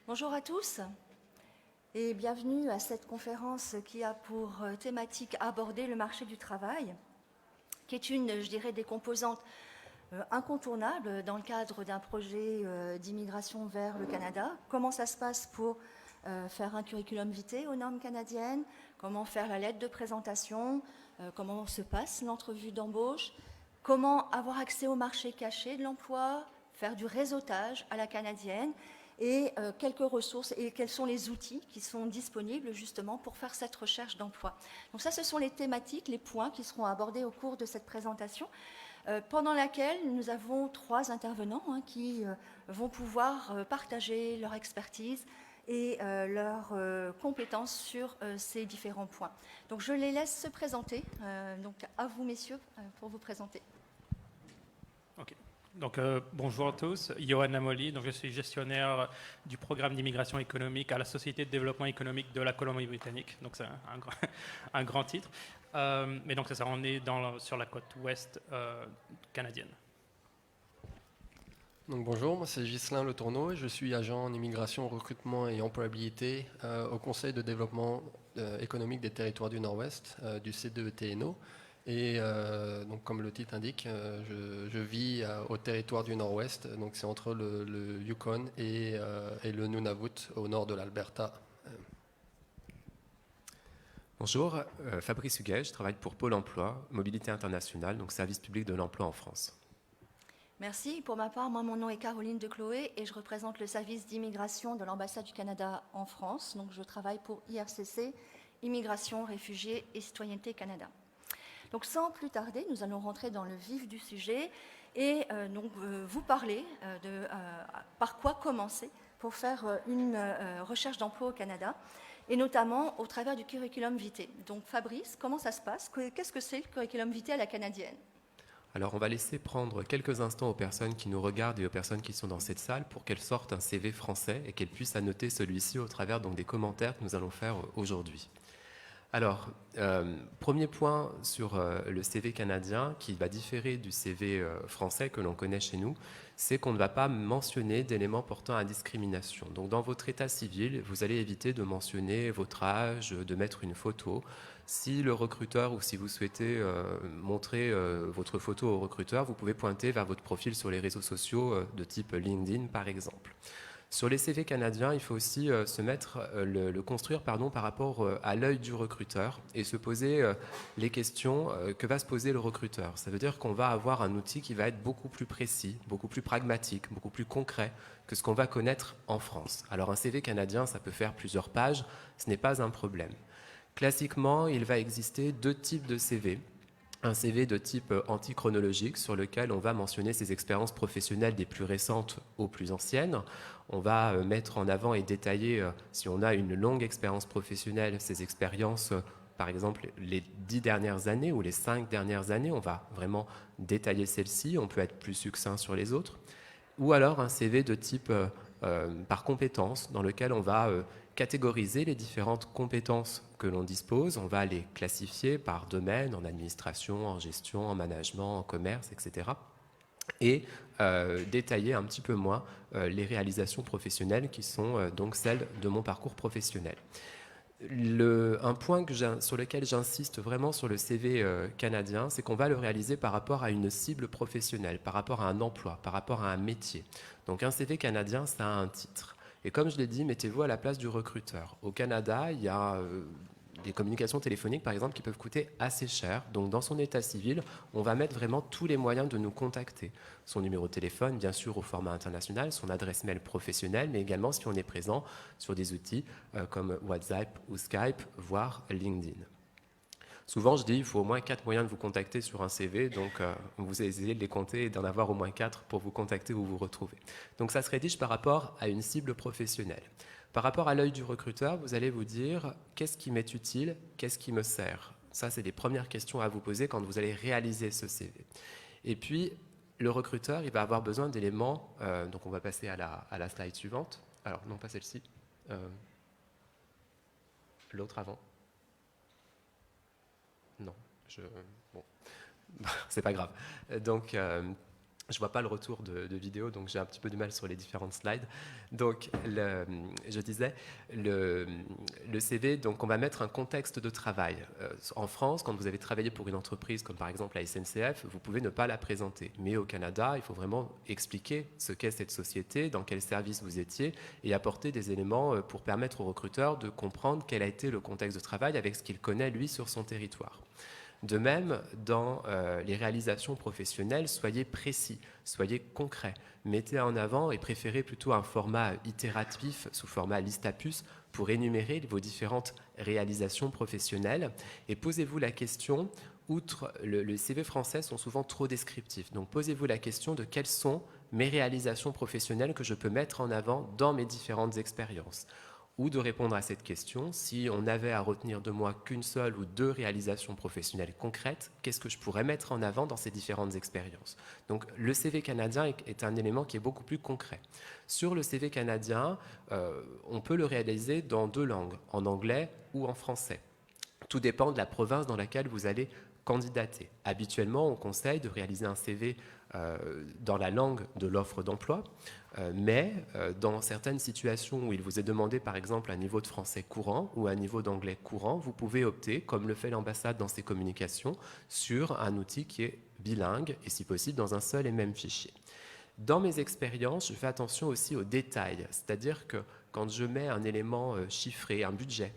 Bonjour à tous et bienvenue à cette conférence qui a pour thématique aborder le marché du travail, qui est une, je dirais, des composantes incontournables dans le cadre d'un projet d'immigration vers le Canada. Comment ça se passe pour faire un curriculum vitae aux normes canadiennes, comment faire la lettre de présentation, comment se passe l'entrevue d'embauche, comment avoir accès au marché caché de l'emploi, faire du réseautage à la canadienne et quelques ressources et quels sont les outils qui sont disponibles justement pour faire cette recherche d'emploi. Donc ça, ce sont les thématiques, les points qui seront abordés au cours de cette présentation, pendant laquelle nous avons 3 intervenants qui vont pouvoir partager leur expertise et leurs compétences sur ces différents points. Donc je les laisse se présenter. Donc à vous messieurs pour vous présenter. Ok. Donc, bonjour à tous, Johan Lamoli, donc je suis gestionnaire du programme d'immigration économique à la Société de développement économique de la Colombie-Britannique, donc c'est un grand titre. Mais donc c'est ça, on est sur la côte ouest canadienne. Donc bonjour, moi c'est Ghislain Le Tourneau et je suis agent en immigration, recrutement et employabilité au Conseil de développement économique des territoires du Nord-Ouest du CDE-TNO. Et donc comme le titre indique, je vis au territoire du Nord-Ouest, donc c'est entre le Yukon et le Nunavut au nord de l'Alberta. Bonjour, Fabrice Huguet, je travaille pour Pôle emploi, Mobilité internationale, donc service public de l'emploi en France. Merci. Pour ma part, moi, mon nom est Caroline Decloé et je représente le service d'immigration de l'ambassade du Canada en France. Donc, je travaille pour IRCC, Immigration, Réfugiés et Citoyenneté Canada. Donc, sans plus tarder, nous allons rentrer dans le vif du sujet et vous parler de par quoi commencer pour faire une recherche d'emploi au Canada, et notamment au travers du curriculum vitae. Donc, Fabrice, comment ça se passe? Qu'est-ce que c'est le curriculum vitae à la canadienne? Alors on va laisser prendre quelques instants aux personnes qui nous regardent et aux personnes qui sont dans cette salle pour qu'elles sortent un CV français et qu'elles puissent annoter celui-ci au travers donc, des commentaires que nous allons faire aujourd'hui. Alors, premier point sur le CV canadien qui va différer du CV français que l'on connaît chez nous, c'est qu'on ne va pas mentionner d'éléments portant à discrimination. Donc dans votre état civil, vous allez éviter de mentionner votre âge, de mettre une photo. Si le recruteur ou si vous souhaitez montrer votre photo au recruteur, vous pouvez pointer vers votre profil sur les réseaux sociaux de type LinkedIn par exemple. Sur les CV canadiens, il faut aussi le construire par rapport à l'œil du recruteur et se poser les questions que va se poser le recruteur. Ça veut dire qu'on va avoir un outil qui va être beaucoup plus précis, beaucoup plus pragmatique, beaucoup plus concret que ce qu'on va connaître en France. Alors un CV canadien, ça peut faire plusieurs pages, ce n'est pas un problème. Classiquement, il va exister 2 types de CV. Un CV de type antichronologique sur lequel on va mentionner ses expériences professionnelles des plus récentes aux plus anciennes. On va mettre en avant et détailler, si on a une longue expérience professionnelle, ses expériences, par exemple les 10 dernières années ou les 5 dernières années, on va vraiment détailler celles-ci, on peut être plus succinct sur les autres. Ou alors un CV de type par compétences, dans lequel on va catégoriser les différentes compétences que l'on dispose, on va les classifier par domaine, en administration, en gestion, en management, en commerce, etc. Et détailler un petit peu moins les réalisations professionnelles qui sont donc celles de mon parcours professionnel. Un point sur lequel j'insiste vraiment sur le CV canadien, c'est qu'on va le réaliser par rapport à une cible professionnelle, par rapport à un emploi, par rapport à un métier. Donc un CV canadien, ça a un titre. Et comme je l'ai dit, mettez-vous à la place du recruteur. Au Canada, il y a des communications téléphoniques, par exemple, qui peuvent coûter assez cher. Donc dans son état civil, on va mettre vraiment tous les moyens de nous contacter. Son numéro de téléphone, bien sûr, au format international, son adresse mail professionnelle, mais également si on est présent sur des outils comme WhatsApp ou Skype, voire LinkedIn. Souvent, je dis il faut au moins 4 moyens de vous contacter sur un CV, donc vous essayez de les compter et d'en avoir au moins 4 pour vous contacter ou vous retrouver. Donc ça se rédige par rapport à une cible professionnelle. Par rapport à l'œil du recruteur, vous allez vous dire qu'est-ce qui m'est utile, qu'est-ce qui me sert. Ça, c'est les premières questions à vous poser quand vous allez réaliser ce CV. Et puis, le recruteur, il va avoir besoin d'éléments, donc on va passer à la slide suivante. Alors, non pas celle-ci, l'autre avant. Non, bon, c'est pas grave. Donc, Je ne vois pas le retour de vidéo, donc j'ai un petit peu du mal sur les différentes slides. Donc, je disais, le CV, donc on va mettre un contexte de travail. En France, quand vous avez travaillé pour une entreprise comme par exemple la SNCF, vous pouvez ne pas la présenter. Mais au Canada, il faut vraiment expliquer ce qu'est cette société, dans quel service vous étiez, et apporter des éléments pour permettre au recruteur de comprendre quel a été le contexte de travail avec ce qu'il connaît, lui, sur son territoire. De même, dans les réalisations professionnelles, soyez précis, soyez concret. Mettez en avant et préférez plutôt un format itératif sous format liste à puces pour énumérer vos différentes réalisations professionnelles. Et posez-vous la question, outre les CV français sont souvent trop descriptifs, donc posez-vous la question de quelles sont mes réalisations professionnelles que je peux mettre en avant dans mes différentes expériences. Ou de répondre à cette question, si on n'avait à retenir de moi qu'une seule ou deux réalisations professionnelles concrètes, qu'est-ce que je pourrais mettre en avant dans ces différentes expériences? Donc le CV canadien est un élément qui est beaucoup plus concret. Sur le CV canadien, on peut le réaliser dans 2 langues, en anglais ou en français. Tout dépend de la province dans laquelle vous allez candidater. Habituellement, on conseille de réaliser un CV dans la langue de l'offre d'emploi, mais dans certaines situations où il vous est demandé par exemple un niveau de français courant ou un niveau d'anglais courant, vous pouvez opter, comme le fait l'ambassade dans ses communications, sur un outil qui est bilingue et si possible dans un seul et même fichier. Dans mes expériences, je fais attention aussi aux détails, c'est-à-dire que quand je mets un élément chiffré, un budget,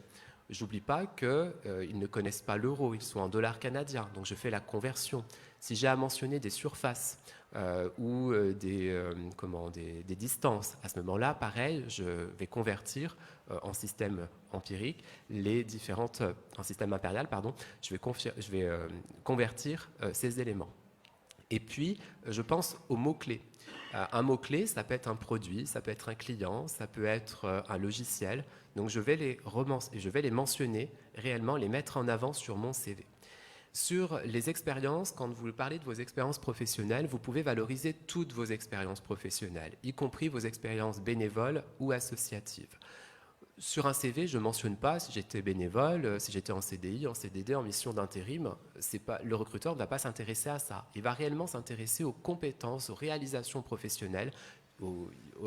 j'oublie pas qu'ils ne connaissent pas l'euro, ils sont en dollars canadiens, donc je fais la conversion. Si j'ai à mentionner des surfaces ou des distances, à ce moment-là, pareil, je vais convertir en système empirique les différentes, en système impérial, pardon, je vais convertir ces éléments. Et puis, je pense aux mots-clés. Un mot-clé, ça peut être un produit, ça peut être un client, ça peut être un logiciel. Donc, je vais les mentionner réellement, les mettre en avant sur mon CV. Sur les expériences, quand vous parlez de vos expériences professionnelles, vous pouvez valoriser toutes vos expériences professionnelles, y compris vos expériences bénévoles ou associatives. Sur un CV, je ne mentionne pas si j'étais bénévole, si j'étais en CDI, en CDD, en mission d'intérim. Le recruteur ne va pas s'intéresser à ça. Il va réellement s'intéresser aux compétences, aux réalisations professionnelles,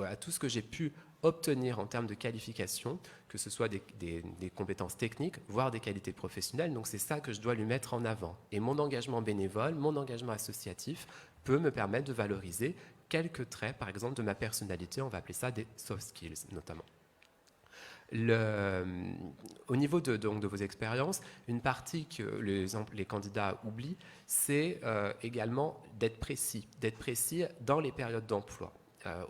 à tout ce que j'ai pu obtenir en termes de qualification, que ce soit des compétences techniques, voire des qualités professionnelles. Donc c'est ça que je dois lui mettre en avant. Et mon engagement bénévole, mon engagement associatif peut me permettre de valoriser quelques traits, par exemple, de ma personnalité. On va appeler ça des soft skills, notamment. Au niveau de vos expériences, une partie que les candidats oublient, c'est également d'être précis dans les périodes d'emploi.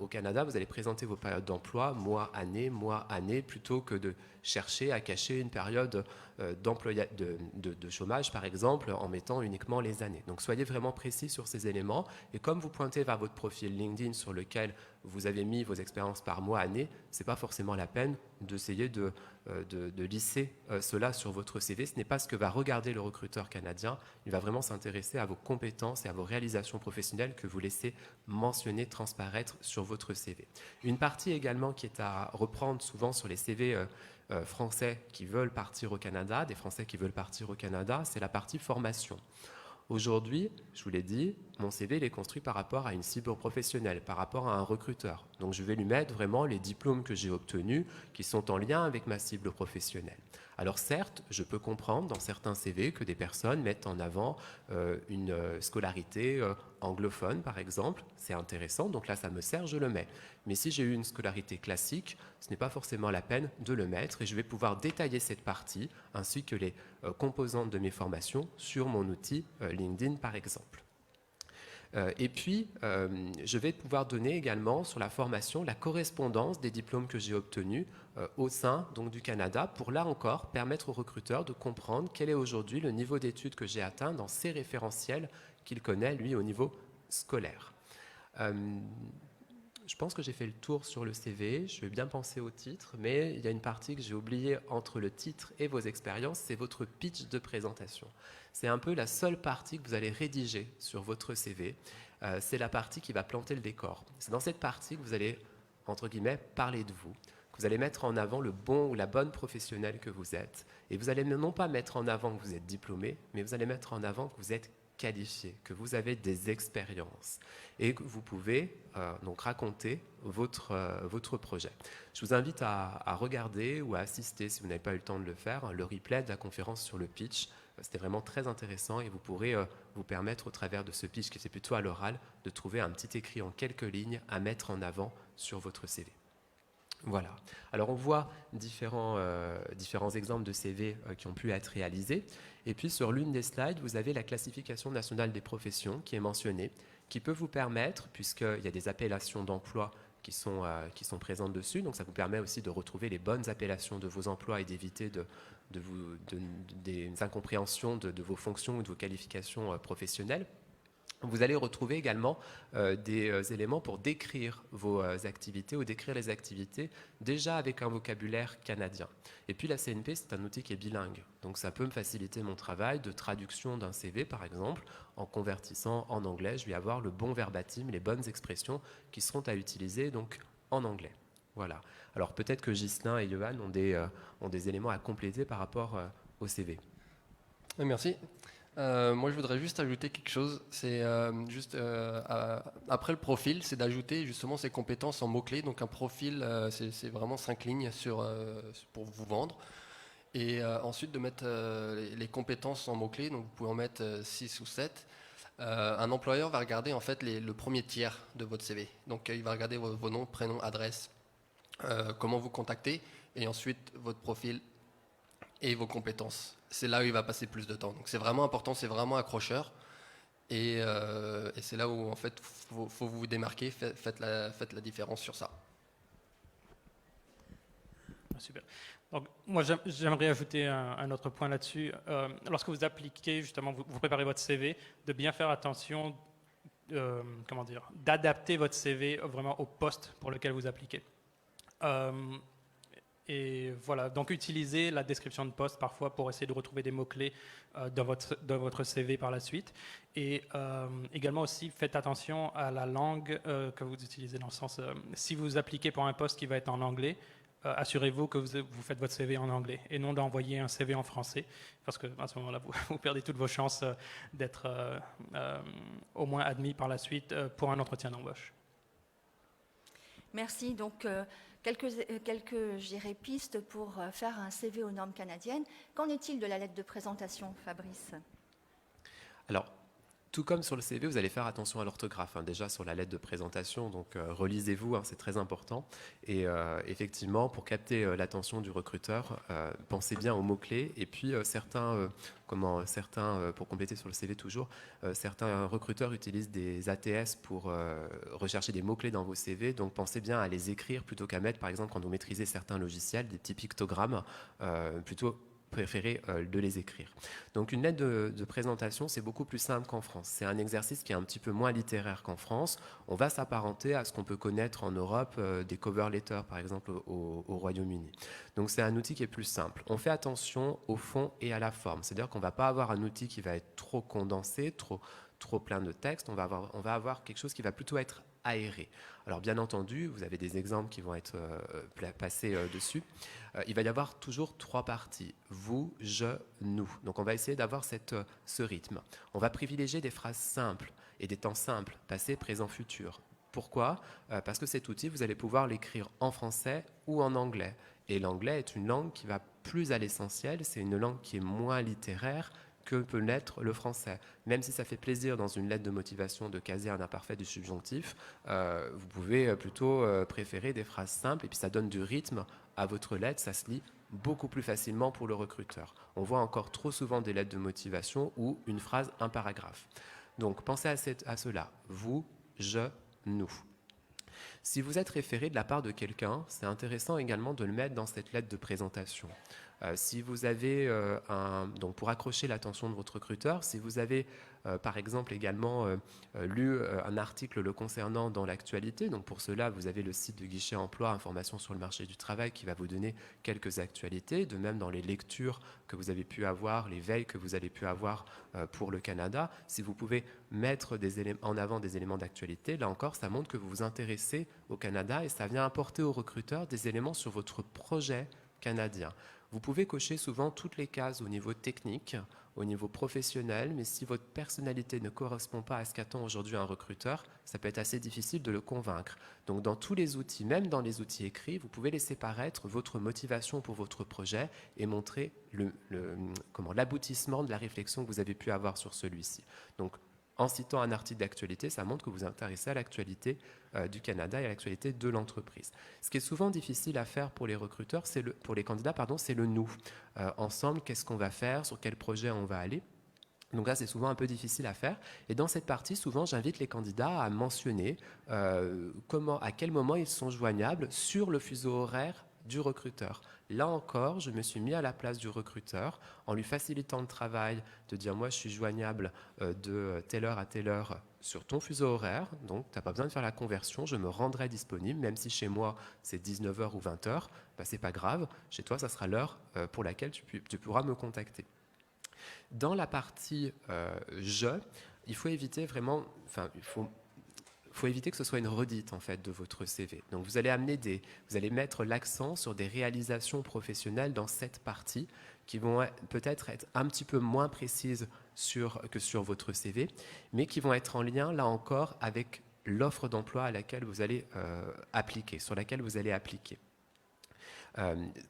Au Canada, vous allez présenter vos périodes d'emploi mois, année, plutôt que de chercher à cacher une période de chômage, par exemple, en mettant uniquement les années. Donc, soyez vraiment précis sur ces éléments. Et comme vous pointez vers votre profil LinkedIn sur lequel vous avez mis vos expériences par mois, année, ce n'est pas forcément la peine d'essayer de lisser cela sur votre CV. Ce n'est pas ce que va regarder le recruteur canadien. Il va vraiment s'intéresser à vos compétences et à vos réalisations professionnelles que vous laissez mentionner, transparaître sur votre CV. Une partie également qui est à reprendre souvent sur les CV français qui veulent partir au Canada, des Français qui veulent partir au Canada, c'est la partie formation. Aujourd'hui, je vous l'ai dit, mon CV il est construit par rapport à une cible professionnelle, par rapport à un recruteur. Donc je vais lui mettre vraiment les diplômes que j'ai obtenus qui sont en lien avec ma cible professionnelle. Alors certes, je peux comprendre dans certains CV que des personnes mettent en avant une scolarité anglophone, par exemple. C'est intéressant, donc là ça me sert, je le mets. Mais si j'ai eu une scolarité classique, ce n'est pas forcément la peine de le mettre et je vais pouvoir détailler cette partie ainsi que les composantes de mes formations sur mon outil LinkedIn, par exemple. Et puis, je vais pouvoir donner également sur la formation la correspondance des diplômes que j'ai obtenus au sein donc, du Canada pour, là encore, permettre au recruteur de comprendre quel est aujourd'hui le niveau d'études que j'ai atteint dans ces référentiels qu'il connaît, lui, au niveau scolaire. Je pense que j'ai fait le tour sur le CV, je vais bien penser au titre, mais il y a une partie que j'ai oubliée entre le titre et vos expériences, c'est votre pitch de présentation. C'est un peu la seule partie que vous allez rédiger sur votre CV, c'est la partie qui va planter le décor. C'est dans cette partie que vous allez, entre guillemets, parler de vous, que vous allez mettre en avant le bon ou la bonne professionnelle que vous êtes, et vous allez non pas mettre en avant que vous êtes diplômé, mais vous allez mettre en avant que vous êtes qualifié, que vous avez des expériences et que vous pouvez donc raconter votre projet. Je vous invite à regarder ou à assister, si vous n'avez pas eu le temps de le faire, le replay de la conférence sur le pitch. C'était vraiment très intéressant et vous pourrez vous permettre au travers de ce pitch qui était plutôt à l'oral de trouver un petit écrit en quelques lignes à mettre en avant sur votre CV. Voilà. Alors on voit différents exemples de CV qui ont pu être réalisés. Et puis sur l'une des slides, vous avez la classification nationale des professions qui est mentionnée, qui peut vous permettre, puisqu'il y a des appellations d'emploi qui sont présentes dessus, donc ça vous permet aussi de retrouver les bonnes appellations de vos emplois et d'éviter des incompréhensions de vos fonctions ou de vos qualifications professionnelles. Vous allez retrouver également des éléments pour décrire vos activités ou décrire les activités déjà avec un vocabulaire canadien. Et puis la CNP, c'est un outil qui est bilingue. Donc ça peut me faciliter mon travail de traduction d'un CV, par exemple, en convertissant en anglais. Je vais avoir le bon verbatim, les bonnes expressions qui seront à utiliser donc en anglais. Voilà. Alors peut-être que Ghislain et Johan ont des éléments à compléter par rapport au CV. Merci. Moi, je voudrais juste ajouter quelque chose. C'est après le profil, c'est d'ajouter justement ces compétences en mots-clés. Donc un profil, c'est vraiment 5 lignes pour vous vendre. Et ensuite de mettre les compétences en mots-clés. Donc vous pouvez en mettre 6 ou 7. Un employeur va regarder en fait le premier tiers de votre CV. Donc il va regarder vos noms, prénoms, adresses, comment vous contacter, et ensuite votre profil et vos compétences. C'est là où il va passer plus de temps. Donc c'est vraiment important, c'est vraiment accrocheur. Et c'est là où en fait faut vous démarquer, faites la différence sur ça. Super. Donc, moi, j'aimerais ajouter un autre point là-dessus. Lorsque vous appliquez, justement, vous préparez votre CV, de bien faire attention, d'adapter votre CV vraiment au poste pour lequel vous appliquez. Et voilà, donc utilisez la description de poste parfois pour essayer de retrouver des mots-clés dans votre CV par la suite. Et également aussi, faites attention à la langue que vous utilisez, dans le sens, si vous appliquez pour un poste qui va être en anglais, assurez-vous que vous faites votre CV en anglais et non d'envoyer un CV en français, parce qu'à ce moment-là, vous perdez toutes vos chances d'être au moins admis par la suite pour un entretien d'embauche. Merci. Donc, quelques je dirais, pistes pour faire un CV aux normes canadiennes. Qu'en est-il de la lettre de présentation, Fabrice ? Alors, tout comme sur le CV, vous allez faire attention à l'orthographe, déjà sur la lettre de présentation, donc relisez-vous, c'est très important. Et effectivement, pour capter l'attention du recruteur, pensez bien aux mots-clés. Et puis certains, pour compléter sur le CV toujours, certains recruteurs utilisent des ATS pour rechercher des mots-clés dans vos CV, donc pensez bien à les écrire plutôt qu'à mettre, par exemple, quand vous maîtrisez certains logiciels, des petits pictogrammes, plutôt préférez de les écrire. Donc une lettre de présentation, c'est beaucoup plus simple qu'en France. C'est un exercice qui est un petit peu moins littéraire qu'en France. On va s'apparenter à ce qu'on peut connaître en Europe, des cover letters par exemple au Royaume-Uni. Donc c'est un outil qui est plus simple. On fait attention au fond et à la forme. C'est-à-dire qu'on ne va pas avoir un outil qui va être trop condensé, trop plein de texte. On va avoir quelque chose qui va plutôt être aéré. Alors bien entendu, vous avez des exemples qui vont être passés dessus. Il va y avoir toujours 3 parties. Vous, je, nous. Donc on va essayer d'avoir ce rythme. On va privilégier des phrases simples et des temps simples, passé, présent, futur. Pourquoi ? Parce que cet outil, vous allez pouvoir l'écrire en français ou en anglais. Et l'anglais est une langue qui va plus à l'essentiel. C'est une langue qui est moins littéraire que peut l'être le français. Même si ça fait plaisir dans une lettre de motivation de caser un imparfait du subjonctif, vous pouvez plutôt préférer des phrases simples et puis ça donne du rythme à votre lettre, ça se lit beaucoup plus facilement pour le recruteur. On voit encore trop souvent des lettres de motivation où une phrase, un paragraphe. Donc pensez à cela. Vous, je, nous. Si vous êtes référé de la part de quelqu'un, c'est intéressant également de le mettre dans cette lettre de présentation. Si vous avez, donc pour accrocher l'attention de votre recruteur, si vous avez par exemple également lu un article le concernant dans l'actualité, donc pour cela vous avez le site de Guichet Emploi, Informations sur le marché du travail qui va vous donner quelques actualités, de même dans les lectures que vous avez pu avoir, les veilles que vous avez pu avoir pour le Canada, si vous pouvez mettre en avant des éléments d'actualité, là encore ça montre que vous vous intéressez au Canada et ça vient apporter au recruteur des éléments sur votre projet canadien. Vous pouvez cocher souvent toutes les cases au niveau technique, au niveau professionnel, mais si votre personnalité ne correspond pas à ce qu'attend aujourd'hui un recruteur, ça peut être assez difficile de le convaincre. Donc dans tous les outils, même dans les outils écrits, vous pouvez laisser paraître votre motivation pour votre projet et montrer l'aboutissement de la réflexion que vous avez pu avoir sur celui-ci. Donc en citant un article d'actualité, ça montre que vous vous intéressez à l'actualité du Canada et à l'actualité de l'entreprise. Ce qui est souvent difficile à faire pour les recruteurs, pour les candidats, c'est le nous. Ensemble, qu'est-ce qu'on va faire, sur quel projet on va aller. Donc là, c'est souvent un peu difficile à faire. Et dans cette partie, souvent, j'invite les candidats à mentionner à quel moment ils sont joignables sur le fuseau horaire du recruteur. Là encore, je me suis mis à la place du recruteur en lui facilitant le travail, de dire moi je suis joignable de telle heure à telle heure sur ton fuseau horaire, donc tu n'as pas besoin de faire la conversion, je me rendrai disponible, même si chez moi c'est 19h ou 20h, c'est pas grave, chez toi ça sera l'heure pour laquelle tu pourras me contacter. Dans la partie il faut éviter vraiment, il faut éviter que ce soit une redite en fait de votre CV. Donc vous allez mettre l'accent sur des réalisations professionnelles dans cette partie qui vont peut-être être un petit peu moins précises que sur votre CV, mais qui vont être en lien là encore avec l'offre d'emploi à laquelle vous allez appliquer, sur laquelle vous allez appliquer.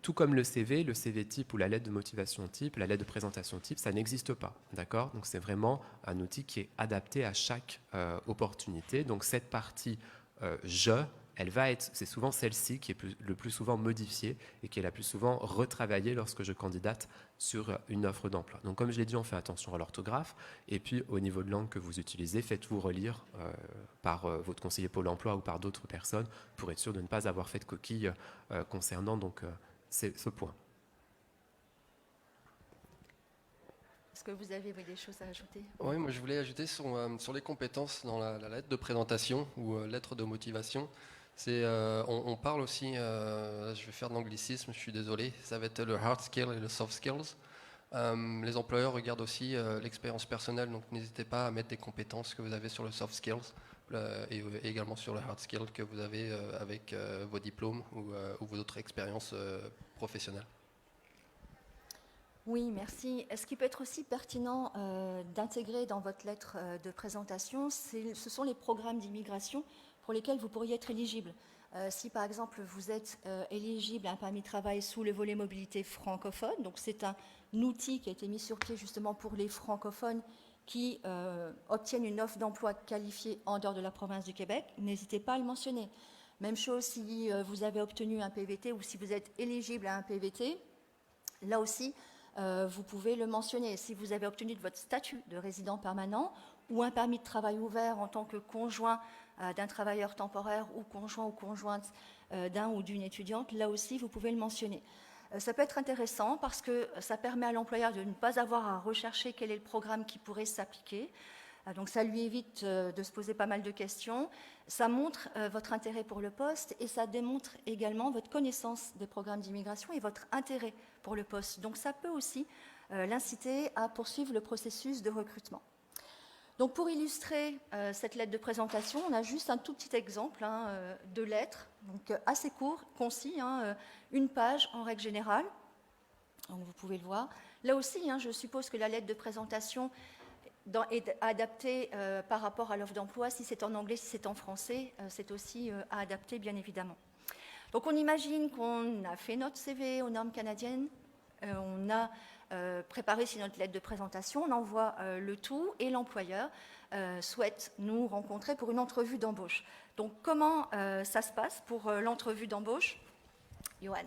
Tout comme le CV type ou la lettre de motivation type, la lettre de présentation type, ça n'existe pas, d'accord ? Donc c'est vraiment un outil qui est adapté à chaque opportunité. Donc cette partie c'est souvent celle-ci qui est le plus souvent modifiée et qui est la plus souvent retravaillée lorsque je candidate sur une offre d'emploi. Donc comme je l'ai dit, on fait attention à l'orthographe et puis au niveau de langue que vous utilisez, faites-vous relire par votre conseiller Pôle emploi ou par d'autres personnes pour être sûr de ne pas avoir fait de coquille concernant ce point. Est-ce que vous avez des choses à ajouter ? Oui, moi je voulais ajouter sur les compétences dans la lettre de présentation ou lettre de motivation. On parle aussi, je vais faire de l'anglicisme, je suis désolé, ça va être le hard skill et le soft skills. Les employeurs regardent aussi l'expérience personnelle, donc n'hésitez pas à mettre des compétences que vous avez sur le soft skills et également sur le hard skill que vous avez avec vos diplômes ou vos autres expériences professionnelles. Oui, merci. Ce qui peut être aussi pertinent d'intégrer dans votre lettre de présentation, ce sont les programmes d'immigration pour lesquels vous pourriez être éligible. Si par exemple vous êtes éligible à un permis de travail sous le volet mobilité francophone, donc c'est un outil qui a été mis sur pied justement pour les francophones qui obtiennent une offre d'emploi qualifiée en dehors de la province du Québec, n'hésitez pas à le mentionner. Même chose si vous avez obtenu un PVT ou si vous êtes éligible à un PVT, là aussi, vous pouvez le mentionner. Si vous avez obtenu votre statut de résident permanent ou un permis de travail ouvert en tant que conjoint d'un travailleur temporaire ou conjoint ou conjointe d'un ou d'une étudiante, là aussi, vous pouvez le mentionner. Ça peut être intéressant parce que ça permet à l'employeur de ne pas avoir à rechercher quel est le programme qui pourrait s'appliquer. Donc ça lui évite de se poser pas mal de questions. Ça montre votre intérêt pour le poste et ça démontre également votre connaissance des programmes d'immigration et votre intérêt pour le poste. Donc ça peut aussi l'inciter à poursuivre le processus de recrutement. Donc pour illustrer cette lettre de présentation, on a juste un tout petit exemple de lettre, donc assez court, concis, une page en règle générale. Donc vous pouvez le voir. Là aussi, je suppose que la lettre de présentation est adaptée par rapport à l'offre d'emploi. Si c'est en anglais, si c'est en français, c'est aussi à adapter, bien évidemment. Donc on imagine qu'on a fait notre CV aux normes canadiennes, on a préparé notre lettre de présentation, on envoie le tout et l'employeur souhaite nous rencontrer pour une entrevue d'embauche. Donc comment ça se passe pour l'entrevue d'embauche ? Johan.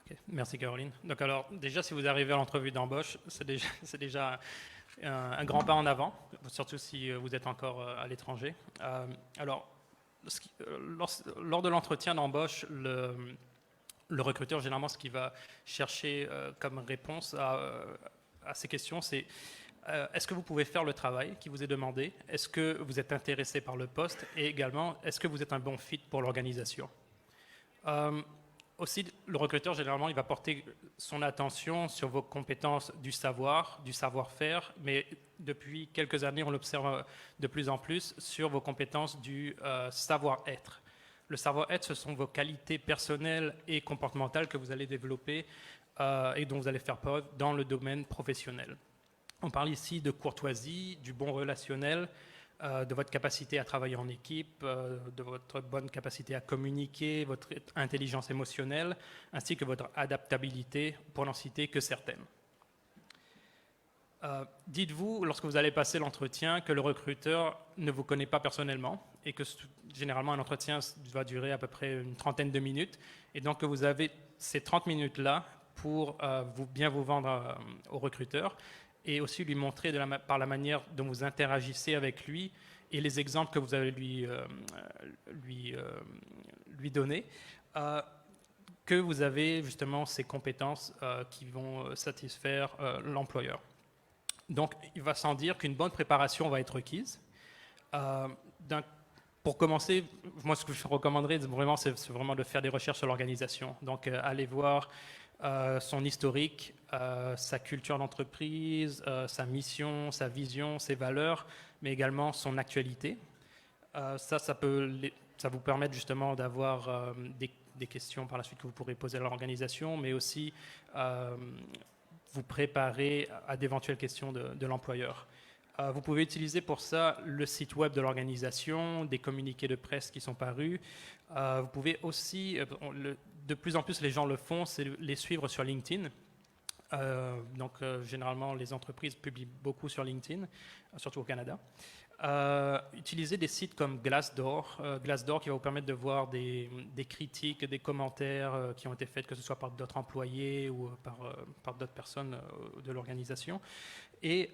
Okay. Merci Caroline. Donc alors déjà si vous arrivez à l'entrevue d'embauche, c'est déjà un grand pas en avant, surtout si vous êtes encore à l'étranger. Alors lors de l'entretien d'embauche, le recruteur, généralement, ce qu'il va chercher comme réponse à ces questions, c'est est-ce que vous pouvez faire le travail qui vous est demandé ? Est-ce que vous êtes intéressé par le poste ? Et également, est-ce que vous êtes un bon fit pour l'organisation ? Aussi, le recruteur, généralement, il va porter son attention sur vos compétences du savoir-faire, mais depuis quelques années, on l'observe de plus en plus sur vos compétences du savoir-être. Le savoir-être, ce sont vos qualités personnelles et comportementales que vous allez développer et dont vous allez faire preuve dans le domaine professionnel. On parle ici de courtoisie, du bon relationnel, de votre capacité à travailler en équipe, de votre bonne capacité à communiquer, votre intelligence émotionnelle, ainsi que votre adaptabilité, pour n'en citer que certaines. Dites-vous, lorsque vous allez passer l'entretien, que le recruteur ne vous connaît pas personnellement et que généralement un entretien va durer à peu près une trentaine de minutes, et donc que vous avez ces 30 minutes-là pour bien vous vendre au recruteur et aussi lui montrer par la manière dont vous interagissez avec lui et les exemples que vous allez lui donner, que vous avez justement ces compétences qui vont satisfaire l'employeur. Donc, il va sans dire qu'une bonne préparation va être requise. Pour commencer, moi, ce que je recommanderais vraiment, c'est vraiment de faire des recherches sur l'organisation. Donc, allez voir son historique, sa culture d'entreprise, sa mission, sa vision, ses valeurs, mais également son actualité. Ça peut vous permettre justement d'avoir des questions par la suite que vous pourrez poser à l'organisation, mais aussi vous préparer à d'éventuelles questions de l'employeur. Vous pouvez utiliser pour ça le site web de l'organisation, des communiqués de presse qui sont parus. Vous pouvez aussi, de plus en plus les gens le font, c'est les suivre sur LinkedIn. Généralement, les entreprises publient beaucoup sur LinkedIn, surtout au Canada. Utilisez des sites comme Glassdoor, qui va vous permettre de voir des critiques, des commentaires qui ont été faits, que ce soit par d'autres employés ou par d'autres personnes de l'organisation. Et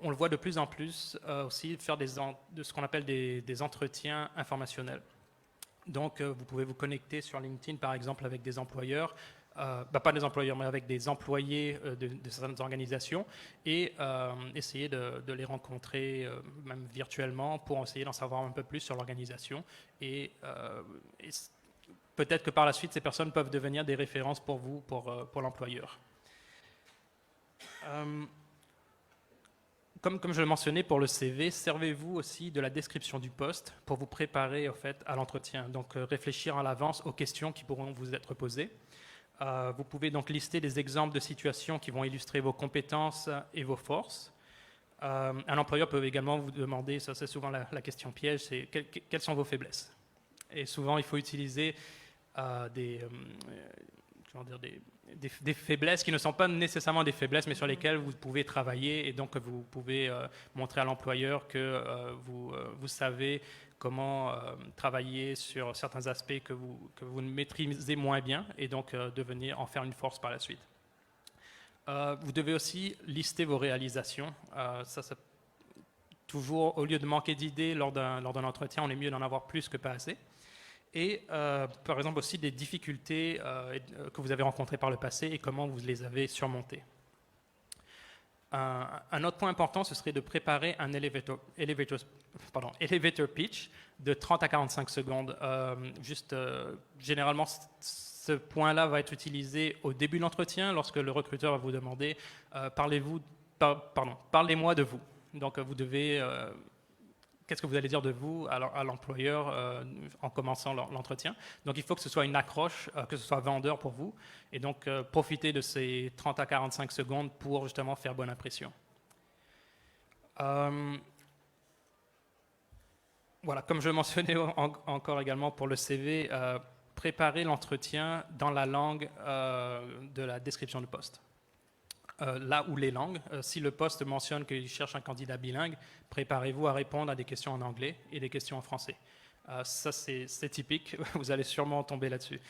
on le voit de plus en plus aussi faire de ce qu'on appelle des entretiens informationnels. Donc, vous pouvez vous connecter sur LinkedIn, par exemple, avec des employeurs, pas des employeurs, mais avec des employés de certaines organisations et essayer de les rencontrer, même virtuellement, pour essayer d'en savoir un peu plus sur l'organisation. Et peut-être que par la suite, ces personnes peuvent devenir des références pour vous, pour l'employeur. Comme je le mentionnais pour le CV, servez-vous aussi de la description du poste pour vous préparer à l'entretien. Donc, réfléchir à l'avance aux questions qui pourront vous être posées. Vous pouvez donc lister des exemples de situations qui vont illustrer vos compétences et vos forces. Un employeur peut également vous demander, ça c'est souvent la question piège, c'est quelles sont vos faiblesses. Et souvent, il faut utiliser des faiblesses qui ne sont pas nécessairement des faiblesses, mais sur lesquelles vous pouvez travailler, et donc vous pouvez montrer à l'employeur que vous savez comment travailler sur certains aspects que vous ne maîtrisez moins bien, et donc en faire une force par la suite. Vous devez aussi lister vos réalisations. Toujours, au lieu de manquer d'idées lors d'un entretien, on est mieux d'en avoir plus que pas assez. Et par exemple aussi des difficultés que vous avez rencontrées par le passé et comment vous les avez surmontées. Un autre point important, ce serait de préparer un elevator pitch de 30 à 45 secondes. Généralement, ce point-là va être utilisé au début de l'entretien, lorsque le recruteur va vous demander parlez-moi de vous. Donc, vous devez... qu'est-ce que vous allez dire de vous à l'employeur en commençant l'entretien. Donc, il faut que ce soit une accroche, que ce soit vendeur pour vous. Et donc, profitez de ces 30 à 45 secondes pour justement faire bonne impression. Voilà, comme je le mentionnais encore également pour le CV, préparez l'entretien dans la langue de la description du poste. Là où les langues, si le poste mentionne qu'il cherche un candidat bilingue, préparez-vous à répondre à des questions en anglais et des questions en français. Ça, c'est typique, vous allez sûrement tomber là-dessus.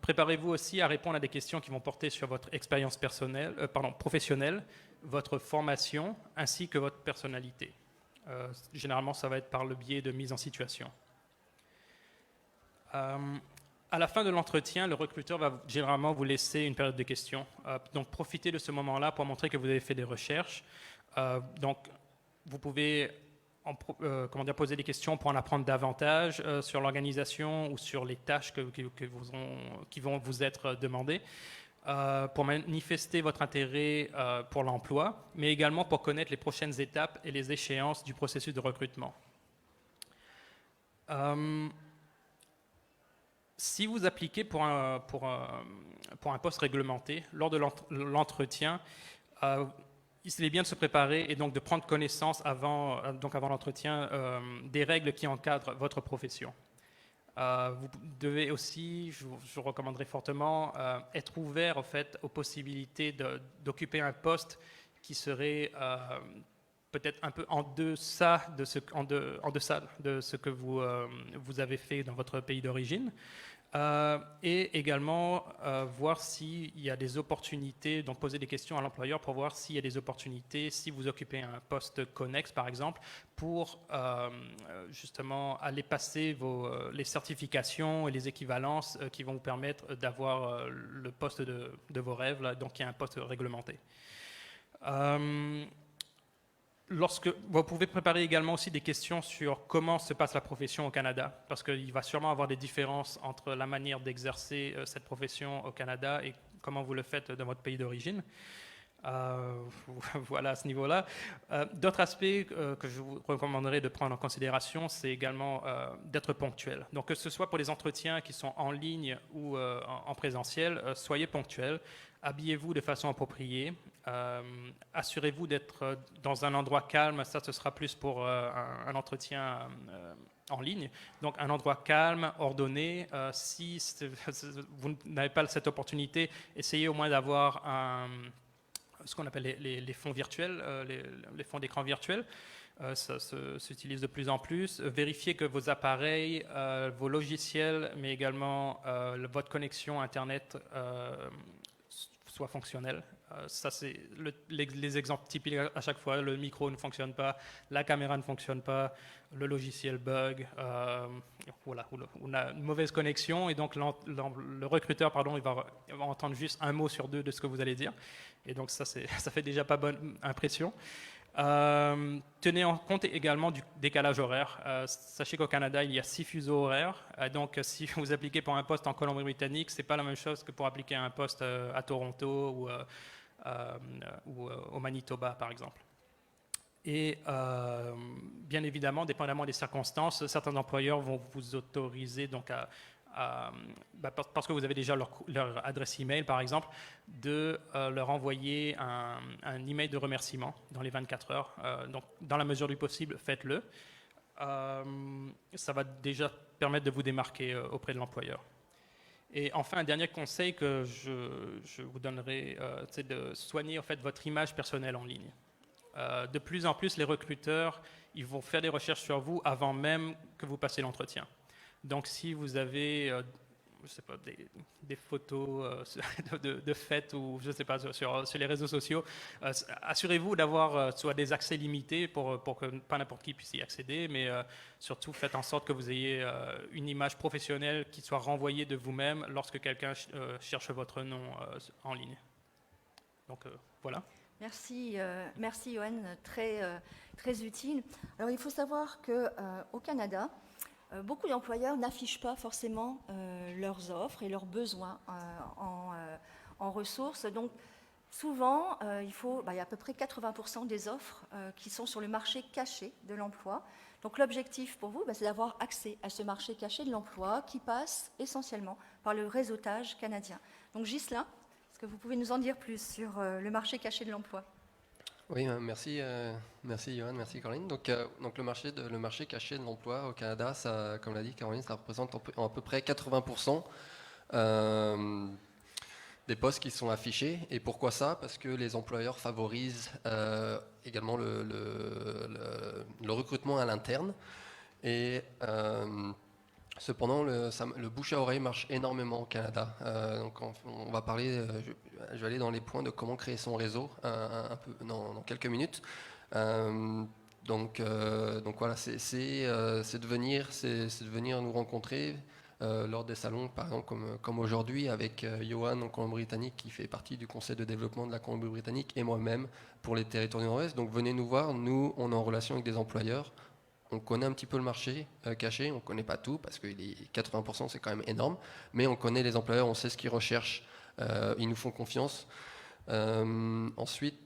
Préparez-vous aussi à répondre à des questions qui vont porter sur votre expérience professionnelle, votre formation, ainsi que votre personnalité. Généralement, ça va être par le biais de mise en situation. À la fin de l'entretien, le recruteur va généralement vous laisser une période de questions. Donc, profitez de ce moment-là pour montrer que vous avez fait des recherches. Donc, vous pouvez poser des questions pour en apprendre davantage sur l'organisation ou sur les tâches qui vont vous être demandées, pour manifester votre intérêt pour l'emploi, mais également pour connaître les prochaines étapes et les échéances du processus de recrutement. Si vous appliquez pour un poste réglementé, lors de l'entretien, il est bien de se préparer et donc de prendre connaissance avant l'entretien des règles qui encadrent votre profession. Vous devez aussi, je vous recommanderais fortement, être ouvert en fait, aux possibilités d'occuper un poste qui serait peut-être un peu en deçà de ce que vous avez fait dans votre pays d'origine. Et également voir s'il y a des opportunités, donc poser des questions à l'employeur pour voir s'il y a des opportunités, si vous occupez un poste connexe par exemple, pour justement aller passer les certifications et les équivalences qui vont vous permettre d'avoir le poste de vos rêves, là, donc qui est un poste réglementé. Vous pouvez préparer également aussi des questions sur comment se passe la profession au Canada, parce qu'il va sûrement avoir des différences entre la manière d'exercer cette profession au Canada et comment vous le faites dans votre pays d'origine. Voilà à ce niveau-là. D'autres aspects que je vous recommanderais de prendre en considération, c'est également d'être ponctuel. Donc que ce soit pour les entretiens qui sont en ligne ou en présentiel, soyez ponctuel. Habillez-vous de façon appropriée. Assurez-vous d'être dans un endroit calme. Ça, ce sera plus pour un entretien en ligne. Donc, un endroit calme, ordonné. Si vous n'avez pas cette opportunité, essayez au moins d'avoir ce qu'on appelle les fonds virtuels, les fonds d'écran virtuels. Ça s'utilise de plus en plus. Vérifiez que vos appareils, vos logiciels, mais également votre connexion Internet soit fonctionnel. Ça, c'est les exemples typiques à chaque fois. Le micro ne fonctionne pas, la caméra ne fonctionne pas, le logiciel bug, voilà, on a une mauvaise connexion et donc le recruteur, il va entendre juste un mot sur deux de ce que vous allez dire. Et donc ça fait déjà pas bonne impression. Tenez en compte également du décalage horaire. Sachez qu'au Canada, il y a 6 fuseaux horaires. Donc, si vous appliquez pour un poste en Colombie-Britannique, ce n'est pas la même chose que pour appliquer un poste à Toronto ou au Manitoba, par exemple. Et bien évidemment, dépendamment des circonstances, certains employeurs vont vous autoriser donc parce que vous avez déjà leur adresse email, par exemple, de leur envoyer un email de remerciement dans les 24 heures. Donc, dans la mesure du possible, faites-le. Ça va déjà permettre de vous démarquer auprès de l'employeur. Et enfin, un dernier conseil que je vous donnerai, c'est de soigner en fait, votre image personnelle en ligne. De plus en plus, les recruteurs, ils vont faire des recherches sur vous avant même que vous passiez l'entretien. Donc, si vous avez, je sais pas, des photos de fêtes ou je sais pas sur les réseaux sociaux, assurez-vous d'avoir soit des accès limités pour que pas n'importe qui puisse y accéder, mais surtout faites en sorte que vous ayez une image professionnelle qui soit renvoyée de vous-même lorsque quelqu'un cherche votre nom en ligne. Donc voilà. Merci Johan, très utile. Alors il faut savoir qu'au Canada, beaucoup d'employeurs n'affichent pas forcément leurs offres et leurs besoins en ressources. Donc, souvent, il y a à peu près 80% des offres qui sont sur le marché caché de l'emploi. Donc, l'objectif pour vous, c'est d'avoir accès à ce marché caché de l'emploi qui passe essentiellement par le réseautage canadien. Donc, Ghislain, est-ce que vous pouvez nous en dire plus sur le marché caché de l'emploi ? Oui, merci Johan, merci Caroline. Donc le marché caché de l'emploi au Canada, ça, comme l'a dit Caroline, ça représente à peu près 80% des postes qui sont affichés. Et pourquoi ça ? Parce que les employeurs favorisent également le recrutement à l'interne. Et cependant, le bouche à oreille marche énormément au Canada. Donc on va parler, je vais aller dans les points de comment créer son réseau un peu dans quelques minutes. Donc voilà, c'est de venir nous rencontrer lors des salons, par exemple comme aujourd'hui avec Johan en Colombie-Britannique qui fait partie du conseil de développement de la Colombie-Britannique et moi-même pour les territoires du Nord-Ouest. Donc venez nous voir, nous on est en relation avec des employeurs. On connaît un petit peu le marché caché, on ne connaît pas tout parce que les 80% c'est quand même énorme, mais on connaît les employeurs, on sait ce qu'ils recherchent, ils nous font confiance. Ensuite,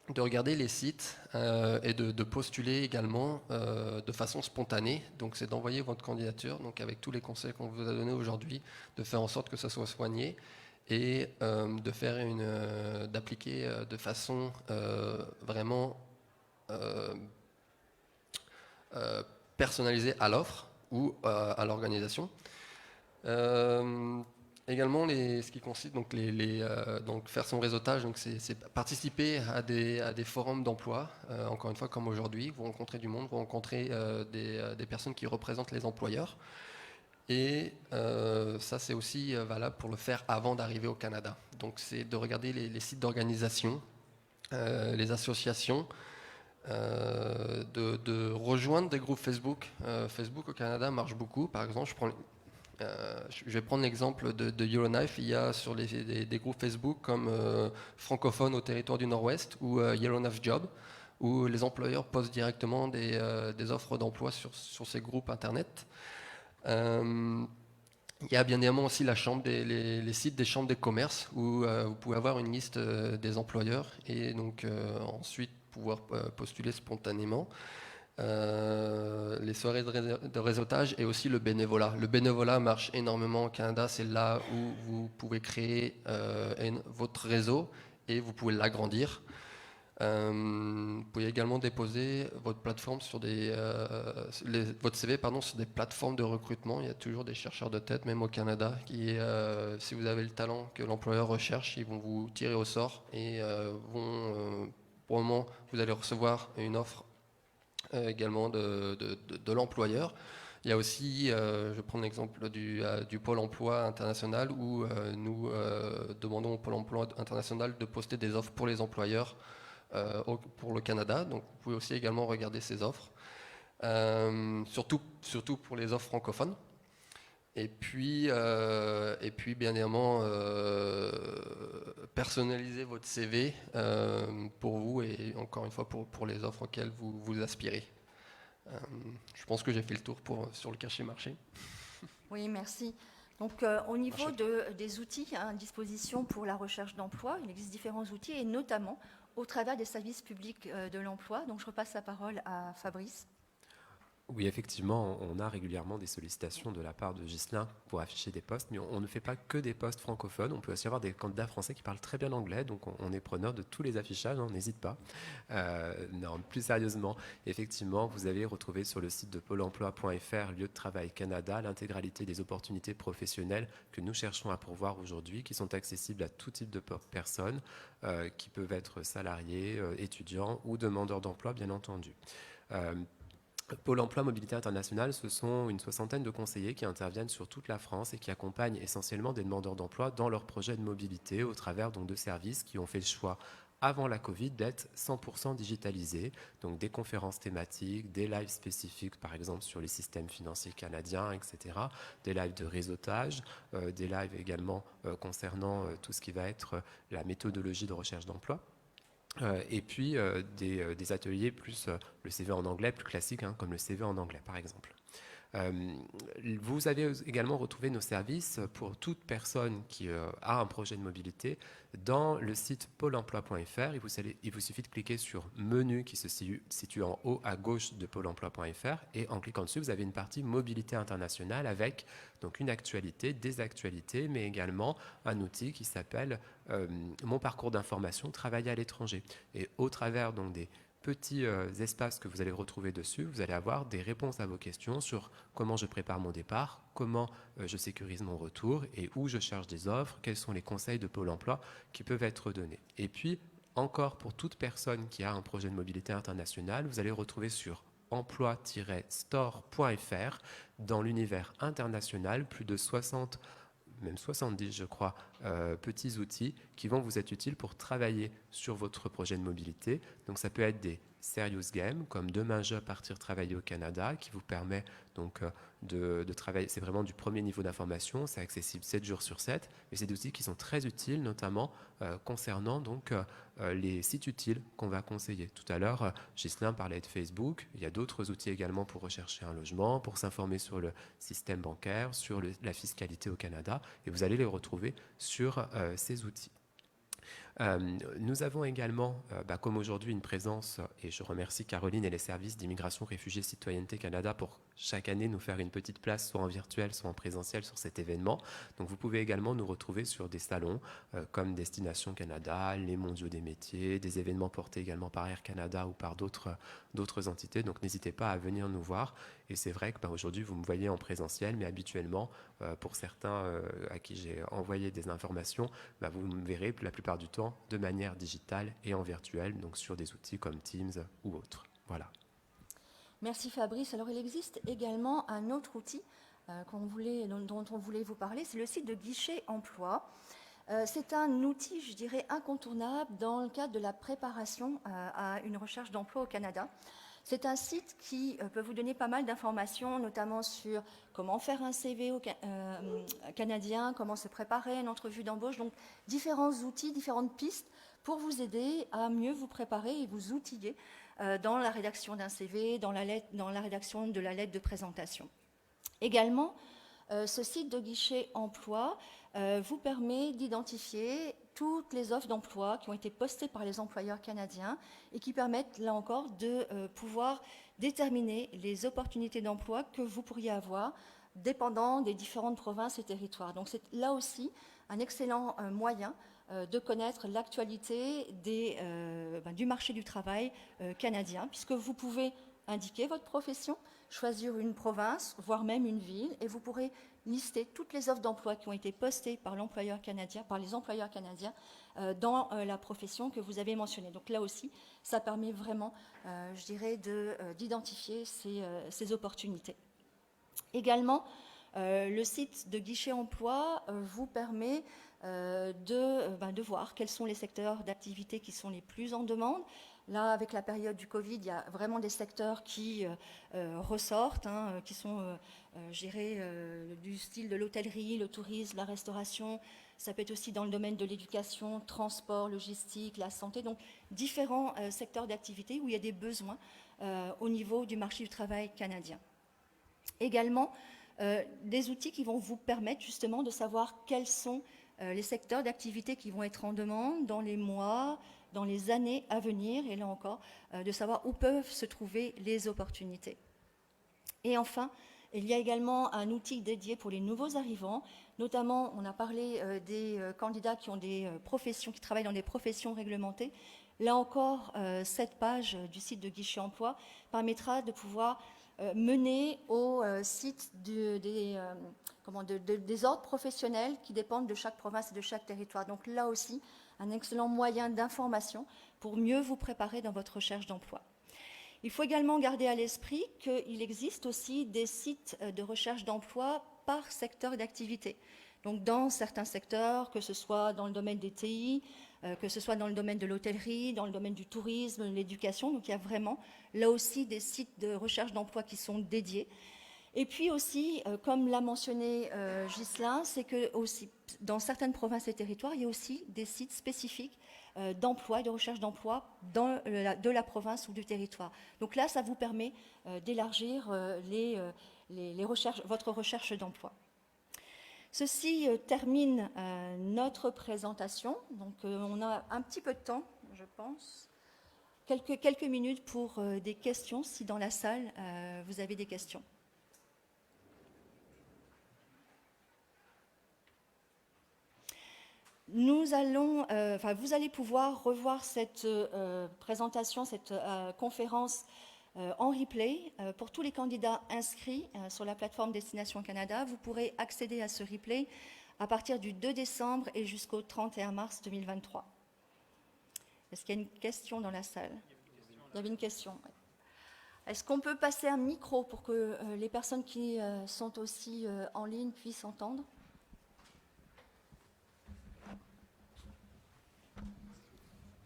de regarder les sites et de postuler également de façon spontanée. Donc c'est d'envoyer votre candidature, donc avec tous les conseils qu'on vous a donnés aujourd'hui, de faire en sorte que ça soit soigné. et d'appliquer de façon vraiment personnalisée à l'offre ou à l'organisation. Également, ce qui consiste donc donc faire son réseautage, donc c'est participer à des forums d'emploi. Encore une fois, comme aujourd'hui, vous rencontrez du monde, vous rencontrez des personnes qui représentent les employeurs. Et ça, c'est aussi valable pour le faire avant d'arriver au Canada. Donc, c'est de regarder les sites d'organisation, les associations, de rejoindre des groupes Facebook. Facebook au Canada marche beaucoup. Par exemple, je vais prendre l'exemple de Yellowknife. Il y a sur des groupes Facebook comme francophones au territoire du Nord-Ouest ou Yellowknife Job, où les employeurs postent directement des offres d'emploi sur ces groupes Internet. Il y a bien évidemment aussi les sites des chambres de commerce où vous pouvez avoir une liste des employeurs et donc ensuite pouvoir postuler spontanément. Les soirées de réseautage et aussi le bénévolat. Le bénévolat marche énormément au Canada. C'est là où vous pouvez créer votre réseau et vous pouvez l'agrandir. Vous pouvez également déposer votre plateforme votre CV sur des plateformes de recrutement. Il y a toujours des chercheurs de tête, même au Canada, si vous avez le talent que l'employeur recherche, ils vont vous tirer au sort et pour le moment, vous allez recevoir une offre également de l'employeur. Il y a aussi, je prends l'exemple du Pôle emploi international où nous demandons au Pôle emploi international de poster des offres pour les employeurs pour le Canada. Donc vous pouvez aussi également regarder ces offres, surtout pour les offres francophones. Et puis bien évidemment, personnaliser votre CV pour vous et encore une fois pour les offres auxquelles vous aspirez. Je pense que j'ai fait le tour sur le caché marché. Oui, merci. Donc, au niveau des outils à disposition pour la recherche d'emploi, il existe différents outils et notamment au travers des services publics de l'emploi. Donc, je repasse la parole à Fabrice. Oui, effectivement, on a régulièrement des sollicitations de la part de Ghislain pour afficher des postes, mais on ne fait pas que des postes francophones. On peut aussi avoir des candidats français qui parlent très bien anglais, donc on est preneur de tous les affichages, hein, n'hésite pas. Non, plus sérieusement, effectivement, vous allez retrouver sur le site de pôle emploi.fr, lieu de travail Canada, l'intégralité des opportunités professionnelles que nous cherchons à pourvoir aujourd'hui, qui sont accessibles à tout type de personnes, qui peuvent être salariés, étudiants ou demandeurs d'emploi, bien entendu. Pôle emploi Mobilité Internationale, ce sont une soixantaine de conseillers qui interviennent sur toute la France et qui accompagnent essentiellement des demandeurs d'emploi dans leurs projets de mobilité au travers donc, de services qui ont fait le choix avant la Covid d'être 100% digitalisés, donc des conférences thématiques, des lives spécifiques par exemple sur les systèmes financiers canadiens, etc., des lives de réseautage, des lives également concernant tout ce qui va être la méthodologie de recherche d'emploi. Et puis des ateliers plus le CV en anglais, plus classique, hein, comme le CV en anglais par exemple. Vous avez également retrouvé nos services pour toute personne qui a un projet de mobilité dans le site pôle emploi.fr. Il vous suffit de cliquer sur menu qui se situe en haut à gauche de pôle emploi.fr et en cliquant dessus, vous avez une partie mobilité internationale avec donc une actualité, des actualités, mais également un outil qui s'appelle mon parcours d'information, travailler à l'étranger. Et au travers donc des petits espaces que vous allez retrouver dessus, vous allez avoir des réponses à vos questions sur comment je prépare mon départ, comment je sécurise mon retour et où je cherche des offres, quels sont les conseils de Pôle emploi qui peuvent être donnés. Et puis, encore pour toute personne qui a un projet de mobilité internationale, vous allez retrouver sur emploi-store.fr dans l'univers international plus de 60 même 70, je crois, petits outils qui vont vous être utiles pour travailler sur votre projet de mobilité. Donc, ça peut être des serious games, comme Demain je partir travailler au Canada, qui vous permet donc de travailler. C'est vraiment du premier niveau d'information, c'est accessible 7 jours sur 7, mais c'est des outils qui sont très utiles, notamment concernant donc les sites utiles qu'on va conseiller. Tout à l'heure, Ghislain parlait de Facebook. Il y a d'autres outils également pour rechercher un logement, pour s'informer sur le système bancaire, sur la fiscalité au Canada, et vous allez les retrouver sur ces outils. Nous avons également, comme aujourd'hui, une présence, et je remercie Caroline et les services d'immigration, réfugiés, citoyenneté Canada pour chaque année nous faire une petite place, soit en virtuel, soit en présentiel sur cet événement. Donc vous pouvez également nous retrouver sur des salons comme Destination Canada, les Mondiaux des métiers, des événements portés également par Air Canada ou par d'autres entités. Donc n'hésitez pas à venir nous voir. Et c'est vrai que aujourd'hui vous me voyez en présentiel, mais habituellement pour certains à qui j'ai envoyé des informations, vous me verrez la plupart du temps de manière digitale et en virtuel, donc sur des outils comme Teams ou autres. Voilà. Merci Fabrice. Alors il existe également un autre outil dont on voulait vous parler, c'est le site de Guichet Emploi. C'est un outil, je dirais, incontournable dans le cadre de la préparation à une recherche d'emploi au Canada. C'est un site qui peut vous donner pas mal d'informations, notamment sur comment faire un CV canadien, comment se préparer à une entrevue d'embauche. Donc différents outils, différentes pistes pour vous aider à mieux vous préparer et vous outiller dans la rédaction d'un CV, dans la rédaction de la lettre de présentation. Également, ce site de Guichet Emploi vous permet d'identifier toutes les offres d'emploi qui ont été postées par les employeurs canadiens et qui permettent, là encore, de pouvoir déterminer les opportunités d'emploi que vous pourriez avoir dépendant des différentes provinces et territoires. Donc c'est là aussi un excellent moyen de connaître l'actualité du marché du travail canadien, puisque vous pouvez indiquer votre profession, choisir une province, voire même une ville, et vous pourrez lister toutes les offres d'emploi qui ont été postées par les employeurs canadiens dans la profession que vous avez mentionnée. Donc là aussi, ça permet vraiment, je dirais, d'identifier ces opportunités. Également, le site de Guichet Emploi vous permet de voir quels sont les secteurs d'activité qui sont les plus en demande. Là, avec la période du Covid, il y a vraiment des secteurs qui ressortent, qui sont, je dirais, du style de l'hôtellerie, le tourisme, la restauration. Ça peut être aussi dans le domaine de l'éducation, transport, logistique, la santé. Donc, différents secteurs d'activité où il y a des besoins au niveau du marché du travail canadien. Également, des outils qui vont vous permettre justement de savoir quels sont les secteurs d'activité qui vont être en demande dans les mois, dans les années à venir, et là encore, de savoir où peuvent se trouver les opportunités. Et enfin, il y a également un outil dédié pour les nouveaux arrivants, notamment, on a parlé des candidats qui ont des professions, qui travaillent dans des professions réglementées. Là encore, cette page du site de Guichet Emploi permettra de pouvoir mener au site des ordres professionnels qui dépendent de chaque province et de chaque territoire. Donc là aussi, un excellent moyen d'information pour mieux vous préparer dans votre recherche d'emploi. Il faut également garder à l'esprit qu'il existe aussi des sites de recherche d'emploi par secteur d'activité. Donc dans certains secteurs, que ce soit dans le domaine des TI, que ce soit dans le domaine de l'hôtellerie, dans le domaine du tourisme, de l'éducation, donc il y a vraiment là aussi des sites de recherche d'emploi qui sont dédiés. Et puis aussi, comme l'a mentionné Ghislain, c'est que aussi, dans certaines provinces et territoires, il y a aussi des sites spécifiques d'emploi et de recherche d'emploi de la province ou du territoire. Donc là, ça vous permet d'élargir votre recherche d'emploi. Ceci termine notre présentation. Donc on a un petit peu de temps, je pense. Quelques minutes pour des questions, si dans la salle, vous avez des questions. Vous allez pouvoir revoir cette présentation, cette conférence en replay. Pour tous les candidats inscrits sur la plateforme Destination Canada, vous pourrez accéder à ce replay à partir du 2 décembre et jusqu'au 31 mars 2023. Est-ce qu'il y a une question dans la salle? Il y avait une question. Est-ce qu'on peut passer un micro pour que les personnes qui sont aussi en ligne puissent entendre?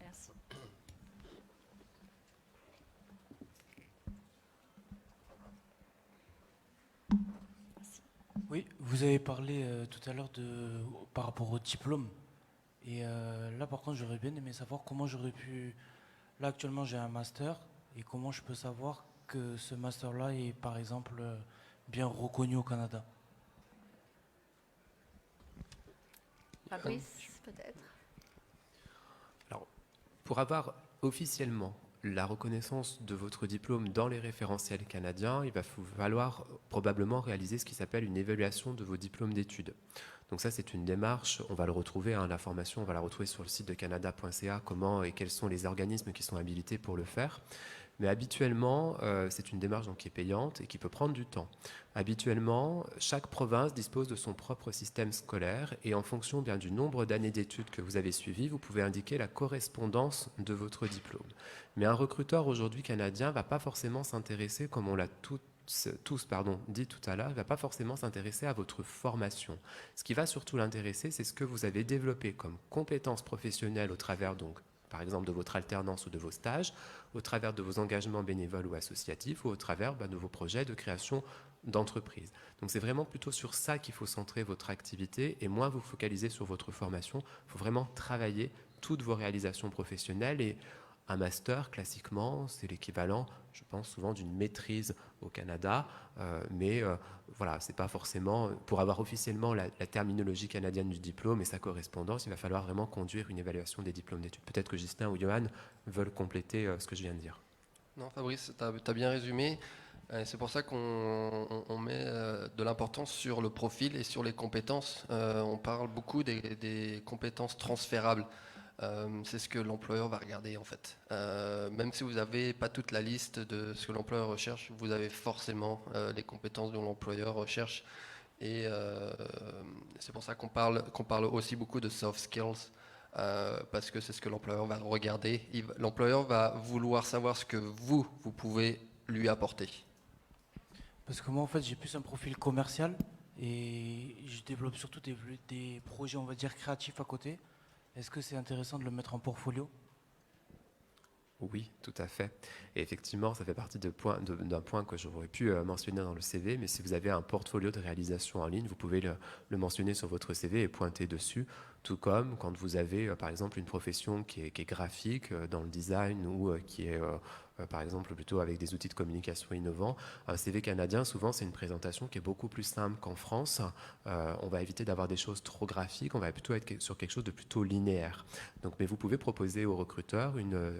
Merci. Oui, vous avez parlé tout à l'heure par rapport au diplôme. Et là, par contre, j'aurais bien aimé savoir comment j'aurais pu... Là, actuellement, j'ai un master. Et comment je peux savoir que ce master-là est, par exemple, bien reconnu au Canada? Fabrice, peut-être. Alors, pour avoir officiellement la reconnaissance de votre diplôme dans les référentiels canadiens, il va falloir probablement réaliser ce qui s'appelle une évaluation de vos diplômes d'études. Donc ça, c'est une démarche, on va le retrouver, l'information, on va la retrouver sur le site de canada.ca, comment et quels sont les organismes qui sont habilités pour le faire. Mais habituellement, c'est une démarche donc, qui est payante et qui peut prendre du temps. Habituellement, chaque province dispose de son propre système scolaire et en fonction bien du nombre d'années d'études que vous avez suivies, vous pouvez indiquer la correspondance de votre diplôme. Mais un recruteur aujourd'hui canadien ne va pas forcément s'intéresser, comme on l'a tous dit tout à l'heure, il ne va pas forcément s'intéresser à votre formation. Ce qui va surtout l'intéresser, c'est ce que vous avez développé comme compétences professionnelles au travers donc par exemple de votre alternance ou de vos stages, au travers de vos engagements bénévoles ou associatifs, ou au travers de vos projets de création d'entreprise. Donc c'est vraiment plutôt sur ça qu'il faut centrer votre activité, et moins vous focaliser sur votre formation. Il faut vraiment travailler toutes vos réalisations professionnelles, et un master, classiquement, c'est l'équivalent, je pense, souvent d'une maîtrise au Canada, mais voilà, c'est pas forcément, pour avoir officiellement la terminologie canadienne du diplôme et sa correspondance, il va falloir vraiment conduire une évaluation des diplômes d'études. Peut-être que Justin ou Johan veulent compléter ce que je viens de dire. Non, Fabrice, tu as bien résumé. C'est pour ça qu'on met de l'importance sur le profil et sur les compétences. On parle beaucoup des compétences transférables. C'est ce que l'employeur va regarder en fait. Même si vous n'avez pas toute la liste de ce que l'employeur recherche, vous avez forcément les compétences dont l'employeur recherche. Et c'est pour ça qu'on parle aussi beaucoup de soft skills, parce que c'est ce que l'employeur va regarder. L'employeur va vouloir savoir ce que vous pouvez lui apporter. Parce que moi, en fait, j'ai plus un profil commercial et je développe surtout des projets, on va dire, créatifs à côté. Est-ce que c'est intéressant de le mettre en portfolio ? Oui, tout à fait. Et effectivement, ça fait partie d'un point que j'aurais pu mentionner dans le CV, mais si vous avez un portfolio de réalisation en ligne, vous pouvez le mentionner sur votre CV et pointer dessus, tout comme quand vous avez, par exemple, une profession qui est graphique dans le design ou qui est par exemple plutôt avec des outils de communication innovants. Un CV canadien, souvent, c'est une présentation qui est beaucoup plus simple qu'en France. On va éviter d'avoir des choses trop graphiques, on va plutôt être sur quelque chose de plutôt linéaire. Donc, mais vous pouvez proposer au recruteur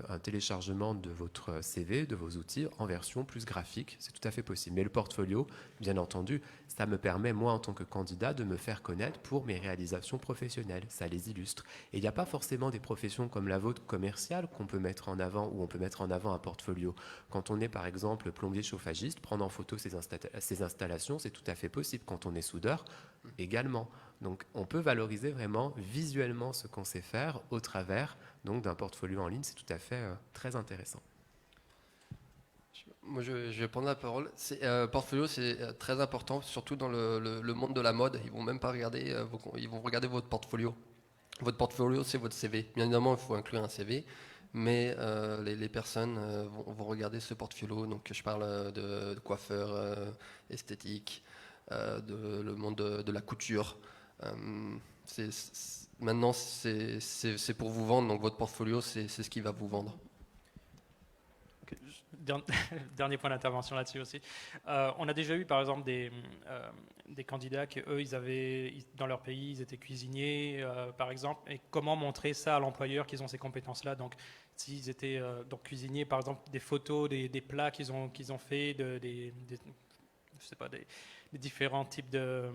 un téléchargement de votre CV, de vos outils, en version plus graphique. C'est tout à fait possible. Mais le portfolio, bien entendu, ça me permet, moi, en tant que candidat, de me faire connaître pour mes réalisations professionnelles. Ça les illustre. Et il n'y a pas forcément des professions comme la vôtre commerciale qu'on peut mettre en avant, ou on peut mettre en avant un portfolio. Quand on est par exemple plombier chauffagiste, prendre en photo ses installations, c'est tout à fait possible. Quand on est soudeur, également. Donc on peut valoriser vraiment visuellement ce qu'on sait faire au travers donc, d'un portfolio en ligne. C'est tout à fait très intéressant. Moi, je vais prendre la parole. Portfolio, c'est très important, surtout dans le monde de la mode. Ils vont même pas regarder, ils vont regarder votre portfolio. Votre portfolio, c'est votre CV. Bien évidemment, il faut inclure un CV. Mais les personnes vont regarder ce portfolio. Donc, je parle de coiffeur, esthétique, le monde de la couture. Maintenant, c'est pour vous vendre. Donc, votre portfolio, c'est ce qui va vous vendre. Dernier point d'intervention là-dessus aussi. On a déjà eu, par exemple, des candidats qui, eux, dans leur pays, ils étaient cuisiniers, par exemple. Et comment montrer ça à l'employeur qu'ils ont ces compétences-là. Donc, s'ils étaient donc cuisiniers, par exemple, des photos, des plats qu'ils ont fait, je sais pas, des différents types de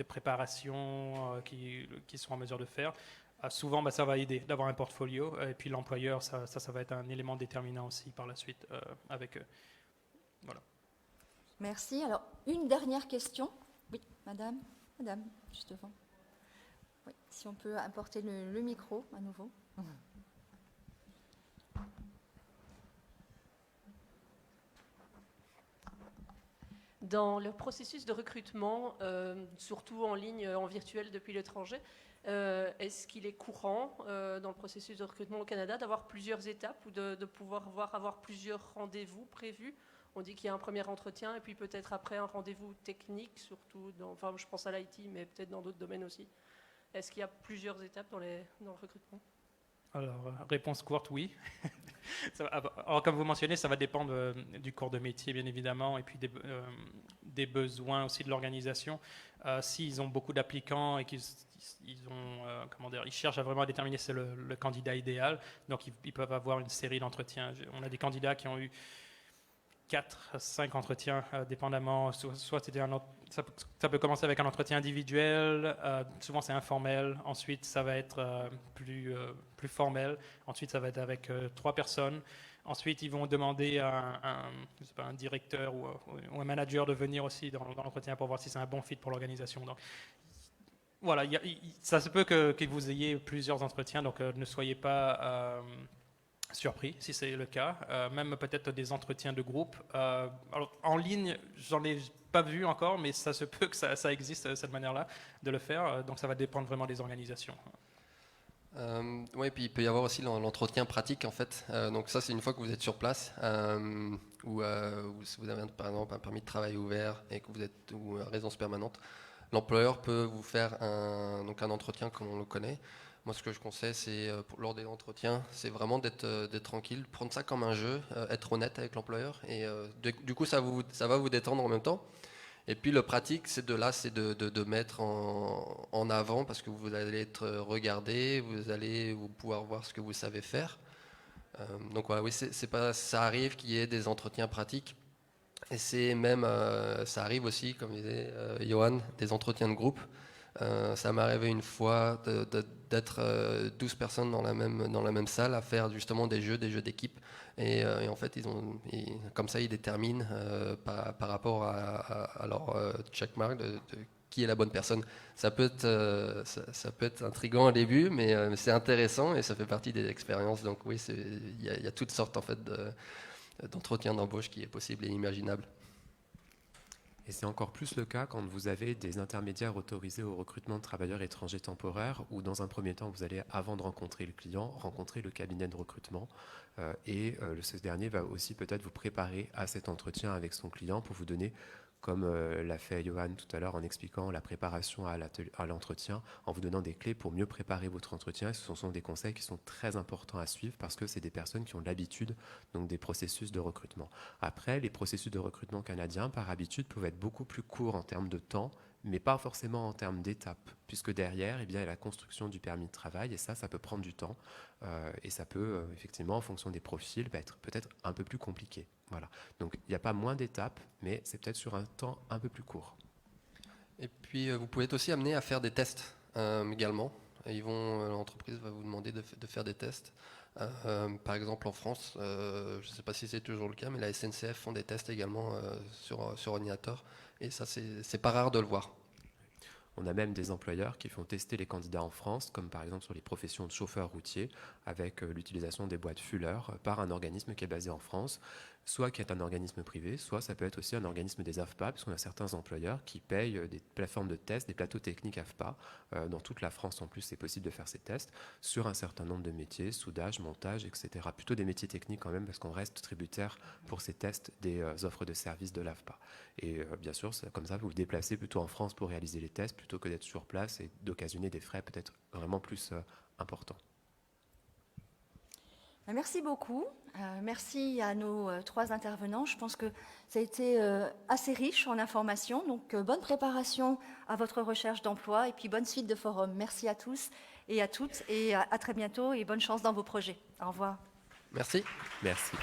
préparation qu'ils sont en mesure de faire. Souvent, ça va aider d'avoir un portfolio. Et puis l'employeur, ça va être un élément déterminant aussi par la suite avec eux. Voilà. Merci. Alors, une dernière question. Oui, madame, juste devant. Oui, si on peut apporter le micro à nouveau. Dans le processus de recrutement, surtout en ligne, en virtuel depuis l'étranger, est-ce qu'il est courant dans le processus de recrutement au Canada d'avoir plusieurs étapes ou de pouvoir avoir plusieurs rendez-vous prévus ? On dit qu'il y a un premier entretien et puis peut-être après un rendez-vous technique, surtout je pense à l'IT, mais peut-être dans d'autres domaines aussi. Est-ce qu'il y a plusieurs étapes dans le recrutement ? Alors, réponse courte, oui. Alors, comme vous mentionnez, ça va dépendre du corps de métier, bien évidemment, et puis des besoins aussi de l'organisation. S'ils ont beaucoup d'applicants et qu'ils ils cherchent à vraiment déterminer si c'est le candidat idéal, donc ils peuvent avoir une série d'entretiens. On a des candidats qui ont eu 4 à 5 entretiens, dépendamment. Soit c'était ça peut commencer avec un entretien individuel, souvent c'est informel, ensuite ça va être plus formel, ensuite ça va être avec 3 personnes. Ensuite, ils vont demander à un directeur ou un manager de venir aussi dans l'entretien pour voir si c'est un bon fit pour l'organisation. Donc, voilà, ça se peut que vous ayez plusieurs entretiens, donc ne soyez pas surpris si c'est le cas. Même peut-être des entretiens de groupe. Alors, en ligne, j'en ai pas vu encore, mais ça se peut que ça existe, cette manière-là de le faire. Donc, ça va dépendre vraiment des organisations. Oui, puis il peut y avoir aussi l'entretien pratique en fait. Donc ça, c'est une fois que vous êtes sur place, ou si vous avez par exemple un permis de travail ouvert et que vous êtes ou résidence permanente, l'employeur peut vous faire un entretien comme on le connaît. Moi, ce que je conseille, c'est lors des entretiens, c'est vraiment d'être tranquille, prendre ça comme un jeu, être honnête avec l'employeur, et du coup, ça va vous détendre en même temps. Et puis le pratique, c'est de mettre en avant, parce que vous allez être regardé, vous allez pouvoir voir ce que vous savez faire. Donc voilà, oui, ça arrive qu'il y ait des entretiens pratiques. Et c'est même, ça arrive aussi, comme disait Johan, des entretiens de groupe. Ça m'est arrivé une fois d'être 12 personnes dans la même salle à faire justement des jeux d'équipe. Et en fait, comme ça, ils déterminent par rapport à leur checkmark de qui est la bonne personne. Ça peut être intriguant au début, mais c'est intéressant et ça fait partie des expériences. Donc oui, il y a toutes sortes en fait d'entretiens d'embauche qui est possible et imaginable. Et c'est encore plus le cas quand vous avez des intermédiaires autorisés au recrutement de travailleurs étrangers temporaires, où dans un premier temps, vous allez, avant de rencontrer le client, rencontrer le cabinet de recrutement. Ce dernier va aussi peut-être vous préparer à cet entretien avec son client pour vous donner, comme l'a fait Johan tout à l'heure en expliquant la préparation à l'entretien, en vous donnant des clés pour mieux préparer votre entretien. Et ce sont des conseils qui sont très importants à suivre parce que c'est des personnes qui ont l'habitude donc des processus de recrutement. Après, les processus de recrutement canadiens, par habitude, peuvent être beaucoup plus courts en termes de temps, mais pas forcément en termes d'étapes, puisque derrière, il y a la construction du permis de travail, et ça peut prendre du temps, et ça peut, effectivement, en fonction des profils, être peut-être un peu plus compliqué. Voilà. Donc, il n'y a pas moins d'étapes, mais c'est peut-être sur un temps un peu plus court. Et puis, vous pouvez être aussi amené à faire des tests également. L'entreprise va vous demander de faire des tests. Par exemple, en France, je ne sais pas si c'est toujours le cas, mais la SNCF font des tests également sur ordinateur. Et ça, c'est pas rare de le voir. On a même des employeurs qui font tester les candidats en France, comme par exemple sur les professions de chauffeur routier, avec l'utilisation des boîtes Fuller par un organisme qui est basé en France, soit qui est un organisme privé, soit ça peut être aussi un organisme des AFPA, parce qu'on a certains employeurs qui payent des plateformes de tests, des plateaux techniques AFPA. Dans toute la France, en plus, c'est possible de faire ces tests sur un certain nombre de métiers, soudage, montage, etc. Plutôt des métiers techniques quand même, parce qu'on reste tributaire pour ces tests des offres de services de l'AFPA. Et bien sûr, comme ça, vous vous déplacez plutôt en France pour réaliser les tests, plutôt que d'être sur place et d'occasionner des frais peut-être vraiment plus importants. Merci beaucoup. Merci à nos 3 intervenants. Je pense que ça a été assez riche en informations. Donc, bonne préparation à votre recherche d'emploi et puis bonne suite de forum. Merci à tous et à toutes et à très bientôt et bonne chance dans vos projets. Au revoir. Merci. Merci.